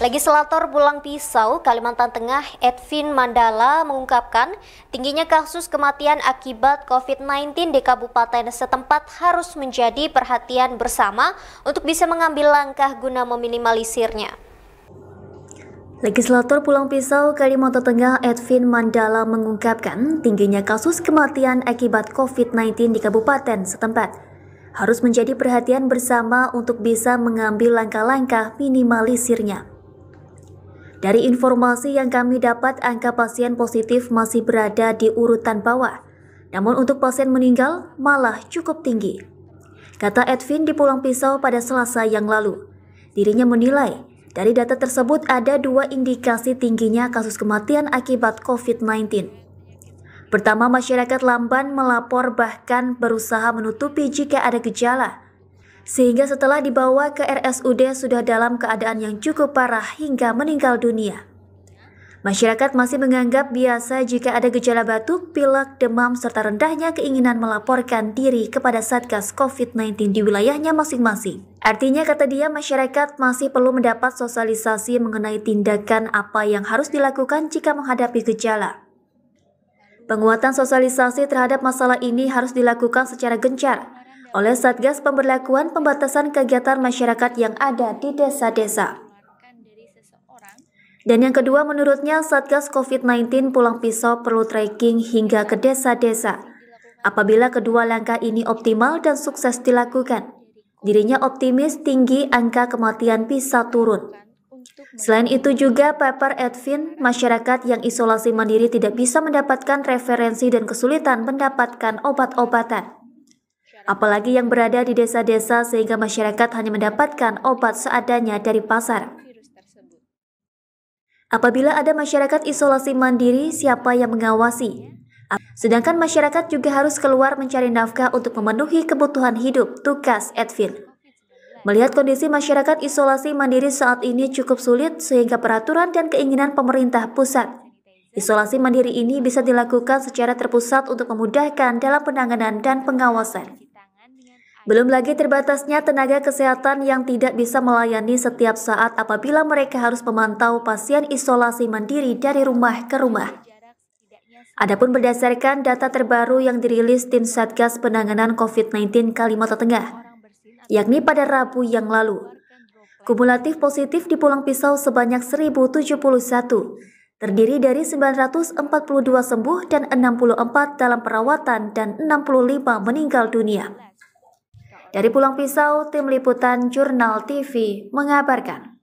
Legislator Pulang Pisau, Kalimantan Tengah, Edwin Mandala mengungkapkan tingginya kasus kematian akibat COVID-19 di kabupaten setempat harus menjadi perhatian bersama untuk bisa mengambil langkah guna meminimalisirnya. Legislator Pulang Pisau, Kalimantan Tengah, Edwin Mandala mengungkapkan tingginya kasus kematian akibat COVID-19 di kabupaten setempat harus menjadi perhatian bersama untuk bisa mengambil langkah-langkah minimalisirnya. Dari informasi yang kami dapat, angka pasien positif masih berada di urutan bawah. Namun untuk pasien meninggal malah cukup tinggi. Kata Edwin di Pulang Pisau pada Selasa yang lalu, dirinya menilai dari data tersebut ada dua indikasi tingginya kasus kematian akibat COVID-19. Pertama, masyarakat lamban melapor bahkan berusaha menutupi jika ada gejala, sehingga setelah dibawa ke RSUD sudah dalam keadaan yang cukup parah hingga meninggal dunia. Masyarakat masih menganggap biasa jika ada gejala batuk, pilek, demam, serta rendahnya keinginan melaporkan diri kepada Satgas COVID-19 di wilayahnya masing-masing. Artinya, kata dia, masyarakat masih perlu mendapat sosialisasi mengenai tindakan apa yang harus dilakukan jika menghadapi gejala. Penguatan sosialisasi terhadap masalah ini harus dilakukan secara gencar oleh Satgas pemberlakuan pembatasan kegiatan masyarakat yang ada di desa-desa. Dan yang kedua, menurutnya Satgas COVID-19 Pulang Pisau perlu tracking hingga ke desa-desa. Apabila kedua langkah ini optimal dan sukses dilakukan, dirinya optimis tinggi angka kematian bisa turun. Selain itu juga paper Edwin, masyarakat yang isolasi mandiri tidak bisa mendapatkan referensi dan kesulitan mendapatkan obat-obatan. Apalagi yang berada di desa-desa sehingga masyarakat hanya mendapatkan obat seadanya dari pasar. Apabila ada masyarakat isolasi mandiri, siapa yang mengawasi? Sedangkan masyarakat juga harus keluar mencari nafkah untuk memenuhi kebutuhan hidup, tugas Edwin. Melihat kondisi masyarakat isolasi mandiri saat ini cukup sulit sehingga peraturan dan keinginan pemerintah pusat. Isolasi mandiri ini bisa dilakukan secara terpusat untuk memudahkan dalam penanganan dan pengawasan. Belum lagi terbatasnya tenaga kesehatan yang tidak bisa melayani setiap saat apabila mereka harus memantau pasien isolasi mandiri dari rumah ke rumah. Adapun berdasarkan data terbaru yang dirilis tim Satgas Penanganan COVID-19 Kalimantan Tengah, yakni pada Rabu yang lalu, kumulatif positif di Pulang Pisau sebanyak 1.071, terdiri dari 942 sembuh dan 64 dalam perawatan dan 65 meninggal dunia. Dari Pulang Pisau, tim liputan Jurnal TV mengabarkan.